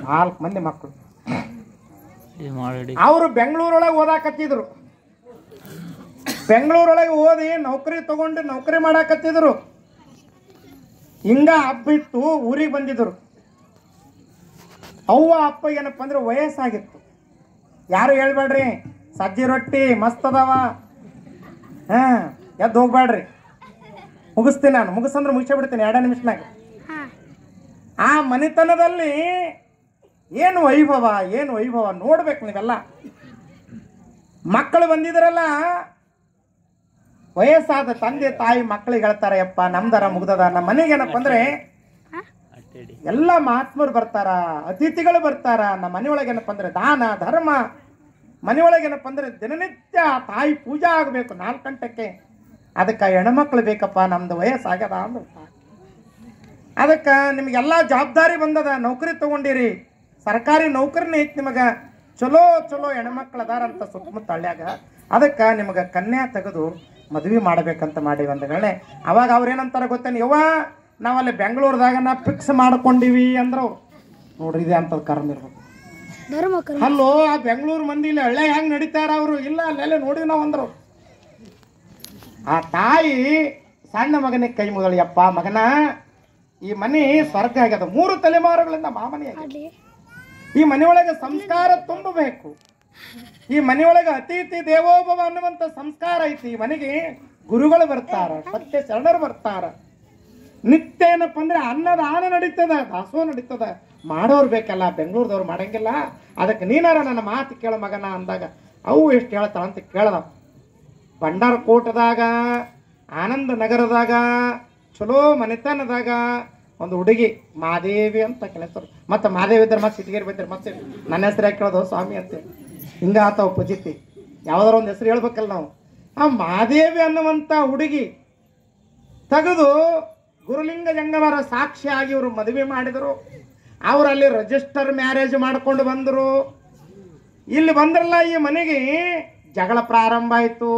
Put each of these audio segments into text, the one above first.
4 ಮಂದಿ ಮಕ್ಕಳು. ಅವರು ಬೆಂಗಳೂರೊಳಗೆ ಓದಾಕತ್ತಿದ್ರು. ಬೆಂಗಳೂರೊಳಗೆ ಓದಿ ನೌಕರಿ ತಗೊಂಡು ನೌಕರಿ ಮಾಡಾಕತ್ತಿದ್ರು. ಹಿಂಗ ಹಬ್ಬಿತ್ತು ಊರಿಗೆ ಬಂದಿದ್ರು. ಅವ್ವ ಅಪ್ಪ ಏನಪ್ಪ ಅಂದ್ರೆ ವಯಸ್ಸಾಗಿತ್ತು. ಯಾರು ಹೇಳ್ಬೇಡ್ರಿ, ಸಜ್ಜಿ ರೊಟ್ಟಿ ಮಸ್ತ್ ಅದಾವ, ಎದ್ದು ಹೋಗ್ಬೇಡ್ರಿ, ಮುಗಿಸ್ತೀನಿ ನಾನು. ಮುಗಿಸಂದ್ರೆ ಮುಗಿಸೇ ಬಿಡ್ತೀನಿ 2 ನಿಮಿಷನಾಗ. ಆ ಮನೆತನದಲ್ಲಿ ಏನು ವೈಭವ ನೋಡ್ಬೇಕು ನೀವೆಲ್ಲ. ಮಕ್ಕಳು ಬಂದಿದ್ರಲ್ಲ, ವಯಸ್ಸಾದ ತಂದೆ ತಾಯಿ ಮಕ್ಕಳಿಗೆ ಹೇಳ್ತಾರೆ, ಯಪ್ಪ ನಮ್ದರ ಮುಗ್ದದ. ನಮ್ಮ ಮನೆಗೆ ಏನಪ್ಪ ಅಂದ್ರೆ ಎಲ್ಲ ಮಹಾತ್ಮರು ಬರ್ತಾರ, ಅತಿಥಿಗಳು ಬರ್ತಾರ. ನಮ್ಮ ಮನೆಯೊಳಗೆ ಏನಪ್ಪ ಅಂದ್ರೆ ದಾನ ಧರ್ಮ, ಮನೆಯೊಳಗೆ ಏನಪ್ಪ ಅಂದ್ರೆ ದಿನನಿತ್ಯ ತಾಯಿ ಪೂಜಾ ಆಗಬೇಕು 4 ಗಂಟೆಗೆ. ಅದಕ್ಕೆ ಹೆಣ್ಮಕ್ಳು ಬೇಕಪ್ಪ, ನಮ್ದು ವಯಸ್ಸಾಗ್ಯದ ಅಂದ್ರೆ. ಅದಕ್ಕೆ ನಿಮಗೆಲ್ಲ ಜವಾಬ್ದಾರಿ ಬಂದದ, ನೌಕರಿ ತಗೊಂಡಿರಿ, ಸರ್ಕಾರಿ ನೌಕರಿನೇ ಐತಿ ನಿಮಗೆ, ಚಲೋ ಹೆಣ್ಮಕ್ಳು ಅದಾರಂತ ಸುತ್ತಮುತ್ತ ಹಳ್ಳ್ಯಾಗ. ಅದಕ್ಕೆ ನಿಮಗೆ ಕನ್ಯಾ ತೆಗೆದು ಮದುವೆ ಮಾಡ್ಬೇಕಂತ ಮಾಡಿ ಒಂದು ವೇಳೆ. ಅವಾಗ ಅವ್ರೇನಂತಾರ ಗೊತ್ತೇನು, ಯವ್ವ ನಾವಲ್ಲಿ ಬೆಂಗಳೂರದಾಗ ಫಿಕ್ಸ್ ಮಾಡ್ಕೊಂಡಿವಿ ಅಂದ್ರ ನೋಡ್ರಿ ಇದೆ ಅಂತ ಕರ್ಮ ಇರ್ಬೇಕು. ಅಲ್ಲೋ ಆ ಬೆಂಗಳೂರು ಮಂದಿ ಇಲ್ಲಿ ಹಳ್ಳೆ ಹೆಂಗ್ ನಡೀತಾರ ಅವರು, ಇಲ್ಲ ಅಲ್ಲೆಲ್ಲ ನೋಡಿ ನಾವು ಅಂದ್ರು. ಆ ತಾಯಿ ಸಣ್ಣ ಮಗನಿಗೆ ಕೈ ಮುದಳಿ, ಯಪ್ಪ ಮಗನ ಈ ಮನೆ ಸ್ವರ್ಗ ಆಗ್ಯದ, 3 ತಲೆಮಾರುಗಳಿಂದ ಮಾಮನೆ ಆಗ್ಯದ. ಈ ಮನೆಯೊಳಗೆ ಸಂಸ್ಕಾರ ತುಂಬಬೇಕು. ಈ ಮನೆಯೊಳಗೆ ಅತಿಥಿ ದೇವೋಭವ ಅನ್ನುವಂಥ ಸಂಸ್ಕಾರ ಐತಿ. ಈ ಮನೆಗೆ ಗುರುಗಳು ಬರ್ತಾರ, ಸತ್ಯ ಶರಣರು ಬರ್ತಾರ. ನಿತ್ಯ ಏನಪ್ಪ ಅಂದ್ರೆ ಅನ್ನದಾನ ನಡೀತದ, ದಾಸೋಹ ನಡೀತದ. ಮಾಡೋರು ಬೇಕಲ್ಲ, ಬೆಂಗಳೂರದವ್ರು ಮಾಡಂಗಿಲ್ಲ. ಅದಕ್ಕೆ ನೀನಾರ ನನ್ನ ಮಾತು ಕೇಳ ಮಗನ ಅಂದಾಗ ಅವು ಎಷ್ಟು ಹೇಳ್ತಾವ ಅಂತ ಕೇಳ್ದ. ಬಂಡಾರಕೋಟದಾಗ, ಆನಂದ ನಗರದಾಗ, ಚಲೋ ಮನೆತನದಾಗ ಒಂದು ಹುಡುಗಿ ಮಾದೇವಿ ಅಂತ ಕೆಲಸರು. ಮತ್ತೆ ಮಾದೇವಿ ಇದ್ರೆ ಮತ್ತೆ ಸಿಟಿಗೇರಿ ಬಂದಿರಿ, ಮತ್ತೆ ನನ್ನ ಹೆಸರು ಯಾಕೆ ಕೇಳೋದು ಸ್ವಾಮಿ ಅಂತ ಹಿಂಗ ಆತಾವ ಪಜಿತಿ. ಯಾವ್ದಾರ ಒಂದು ಹೆಸರು ಹೇಳ್ಬೇಕಲ್ಲ ನಾವು. ಆ ಮಾದೇವಿ ಅನ್ನುವಂಥ ಹುಡುಗಿ ತೆಗೆದು ಗುರುಲಿಂಗ ಜಂಗಮರ ಸಾಕ್ಷಿಯಾಗಿ ಇವರು ಮದುವೆ ಮಾಡಿದರು. ಅವರಲ್ಲಿ ರಿಜಿಸ್ಟರ್ ಮ್ಯಾರೇಜ್ ಮಾಡ್ಕೊಂಡು ಬಂದರು. ಇಲ್ಲಿ ಬಂದ್ರಲ್ಲ, ಈ ಮನೆಗೆ ಜಗಳ ಪ್ರಾರಂಭ ಆಯಿತು.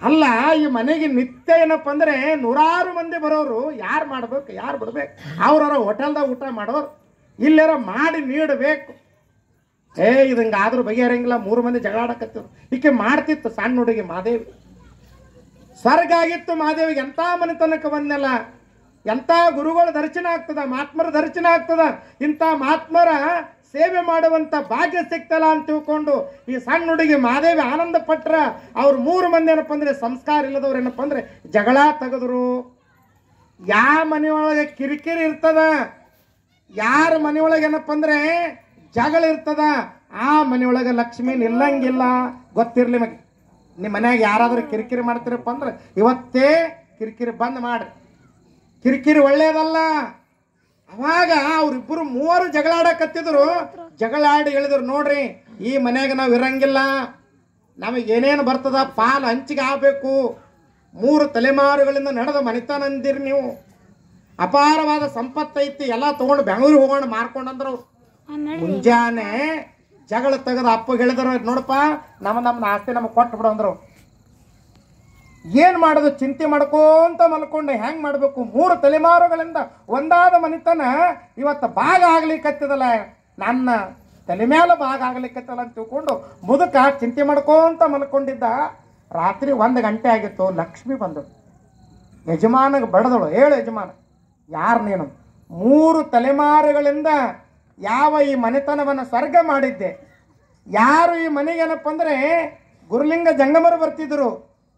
ಅಲ್ಲ, ಈ ಮನೆಗೆ ನಿತ್ಯ ಏನಪ್ಪ ಅಂದ್ರೆ 100 ಮಂದಿ ಬರೋರು. ಯಾರು ಮಾಡ್ಬೇಕು, ಯಾರು ಬಿಡ್ಬೇಕು, ಅವ್ರವ್ರ ಹೋಟೆಲ್ದಾಗ ಊಟ ಮಾಡೋರು, ಇಲ್ಲಾರ ಮಾಡಿ ನೀಡಬೇಕು. ಇದಂಗಾದ್ರೂ ಬಗೆಹರಂಗಿಲ್ಲ. 3 ಮಂದಿ ಜಗಳಾಡಕತ್ತಿದ್ರು. ಈಕೆ ಮಾಡ್ತಿತ್ತು ಸಣ್ಣ ಹುಡುಗಿ ಮಾದೇವಿ. ಸ್ವರ್ಗ ಆಗಿತ್ತು ಮಾದೇವಿಗೆ. ಎಂಥ ಮನೆತನಕ್ಕೆ ಬಂದೆಲ್ಲ, ಎಂಥ ಗುರುಗಳ ದರ್ಶನ ಆಗ್ತದ, ಮಹಾತ್ಮರ ದರ್ಶನ ಆಗ್ತದ. ಇಂಥ ಮಹಾತ್ಮರ ಸೇವೆ ಮಾಡುವಂಥ ಭಾಗ್ಯ ಸಿಕ್ತಲ್ಲ ಅಂತ ತಿಳ್ಕೊಂಡು ಈ ಸಣ್ಣ ಹುಡುಗಿ ಮಾದೇವಿ ಆನಂದ ಪಟ್ರ. ಅವ್ರು 3 ಮಂದಿ ಏನಪ್ಪ ಅಂದ್ರೆ ಸಂಸ್ಕಾರ ಇಲ್ಲದವ್ರು ಏನಪ್ಪ ಅಂದ್ರೆ ಜಗಳ ತೆಗೆದ್ರು. ಯಾವ ಮನೆಯೊಳಗೆ ಕಿರಿಕಿರಿ ಇರ್ತದ, ಯಾರ ಮನೆಯೊಳಗೆ ಏನಪ್ಪ ಅಂದ್ರೆ ಜಗಳ ಇರ್ತದ, ಆ ಮನೆಯೊಳಗೆ ಲಕ್ಷ್ಮಿ ನಿಲ್ಲಂಗಿಲ್ಲ. ಗೊತ್ತಿರ್ಲಿ ಮಗ, ನಿಮ್ಮ ಮನ್ಯಾಗ ಯಾರಾದ್ರೂ ಕಿರಿಕಿರಿ ಮಾಡ್ತೀರಪ್ಪ ಅಂದ್ರೆ ಇವತ್ತೇ ಕಿರಿಕಿರಿ ಬಂದ್ ಮಾಡ್ರಿ. ಕಿರಿಕಿರಿ ಒಳ್ಳೇದಲ್ಲ. ಅವಾಗ ಅವ್ರಿಬ್ಬರು 3 ಜಗಳಾಡಕತ್ತಿದ್ರು. ಜಗಳಾಡಿ ಹೇಳಿದ್ರು, ನೋಡ್ರಿ ಈ ಮನ್ಯಾಗ ನಾವು ಇರಂಗಿಲ್ಲ, ನಮಗೆ ಏನೇನು ಬರ್ತದ ಪಾಲು ಹಂಚಿಗೆ ಆಗಬೇಕು. 3 ತಲೆಮಾರುಗಳಿಂದ ನಡೆದ ಮನಿತನ ಅಂದಿರಿ ನೀವು. ಅಪಾರವಾದ ಸಂಪತ್ತೈತಿ, ಎಲ್ಲ ತಗೊಂಡು ಬೆಂಗಳೂರಿಗೆ ಹೋಗೋಣ ಮಾರ್ಕೊಂಡಂದ್ರು. ಮುಂಜಾನೆ ಜಗಳ ತೆಗೆದು ಅಪ್ಪ ಹೇಳಿದ್ರು, ನೋಡಪ್ಪ ನಮ್ಮ ಆಸ್ತಿ ನಮಗೆ ಕೊಟ್ಟು ಬಿಡು ಅಂದ್ರು. ಏನ್ ಮಾಡೋದು ಚಿಂತೆ ಮಾಡ್ಕೊಂತ ಮಲ್ಕೊಂಡು ಹೆಂಗ್ ಮಾಡ್ಬೇಕು. 3 ತಲೆಮಾರುಗಳಿಂದ ಒಂದಾದ ಮನಿತನ ಇವತ್ತು ಭಾಗ ಆಗ್ಲಿಕ್ಕತ್ತದಲ್ಲ, ನನ್ನ ತಲೆ ಮೇಲೆ ಭಾಗ ಆಗ್ಲಿಕ್ಕತ್ತಲ್ಲ ಅಂತ ತಿಳ್ಕೊಂಡು ಮುದುಕ ಚಿಂತೆ ಮಾಡ್ಕೊಂತ ಮಲ್ಕೊಂಡಿದ್ದ. ರಾತ್ರಿ 1 ಗಂಟೆ ಆಗಿತ್ತು. ಲಕ್ಷ್ಮಿ ಬಂದಳು, ಯಜಮಾನಗೆ ಬಡದಳು. ಹೇಳು ಯಜಮಾನ, ಯಾರು ನೀನು? 3 ತಲೆಮಾರುಗಳಿಂದ ಯಾವ ಈ ಮನೆತನವನ್ನು ಸ್ವರ್ಗ ಮಾಡಿದ್ದೆ, ಯಾರು ಈ ಮನೆಗೇನಪ್ಪ ಅಂದ್ರೆ ಗುರುಲಿಂಗ ಜಂಗಮರು ಬರ್ತಿದ್ರು,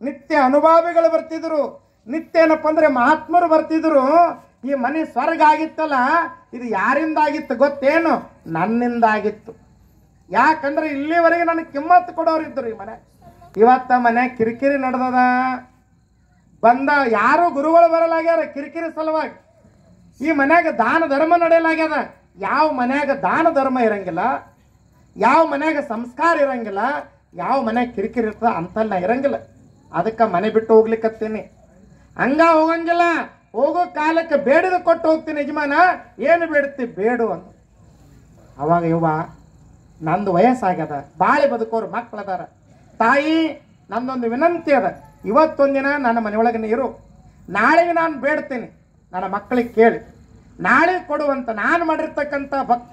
ನಿತ್ಯ ಅನುಭಾವಿಗಳು ಬರ್ತಿದ್ರು, ನಿತ್ಯ ಏನಪ್ಪ ಅಂದ್ರೆ ಮಹಾತ್ಮರು ಬರ್ತಿದ್ರು. ಈ ಮನೆ ಸ್ವರ್ಗ ಆಗಿತ್ತಲ್ಲ, ಇದು ಯಾರಿಂದ ಆಗಿತ್ತು ಗೊತ್ತೇನು? ನನ್ನಿಂದ ಆಗಿತ್ತು. ಯಾಕಂದ್ರೆ ಇಲ್ಲಿವರೆಗೆ ನನಗೆ ಕಿಮ್ಮತ್ತು ಕೊಡೋರಿದ್ರು ಈ ಮನೆ. ಇವತ್ತ ಮನೆ ಕಿರಿಕಿರಿ ನಡೆದದ. ಬಂದ ಯಾರು ಗುರುಗಳು ಬರಲಾಗ್ಯಾರ ಕಿರಿಕಿರಿ ಸಲುವಾಗಿ. ಈ ಮನ್ಯಾಗ ದಾನ ಧರ್ಮ ನಡೆಯಲಾಗ್ಯದ. ಯಾವ ಮನ್ಯಾಗ ದಾನ ಧರ್ಮ ಇರಂಗಿಲ್ಲ, ಯಾವ ಮನ್ಯಾಗ ಸಂಸ್ಕಾರ ಇರಂಗಿಲ್ಲ, ಯಾವ ಮನ್ಯಾಗ ಕಿರಿಕಿರಿ ಇರ್ತದ ಅಂತಲ್ಲ ಇರಂಗಿಲ್ಲ. ಅದಕ್ಕೆ ಮನೆ ಬಿಟ್ಟು ಹೋಗ್ಲಿಕ್ಕತ್ತೀನಿ. ಹಂಗ ಹೋಗಂಗಿಲ್ಲ. ಹೋಗೋ ಕಾಲಕ್ಕೆ ಬೇಡಿದ ಕೊಟ್ಟು ಹೋಗ್ತೀನಿ. ಯಜಮಾನ ಏನು ಬೇಡುತ್ತಿ ಬೇಡು ಅಂತ. ಅವಾಗ ಯುವ ನಂದು ವಯಸ್ಸಾಗ್ಯದ, ಬಾಳೆ ಬದುಕೋರು ಮಕ್ಕಳದಾರ. ತಾಯಿ ನಂದೊಂದು ವಿನಂತಿ ಅದ, ಇವತ್ತೊಂದಿನ ನನ್ನ ಮನೆಯೊಳಗೆ ನೀರು, ನಾಳೆಗೆ ನಾನು ಬೇಡ್ತೀನಿ. ನನ್ನ ಮಕ್ಕಳಿಗೆ ಕೇಳಿ ನಾಳೆ ಕೊಡುವಂತ ನಾನು ಮಾಡಿರ್ತಕ್ಕಂಥ ಭಕ್ತ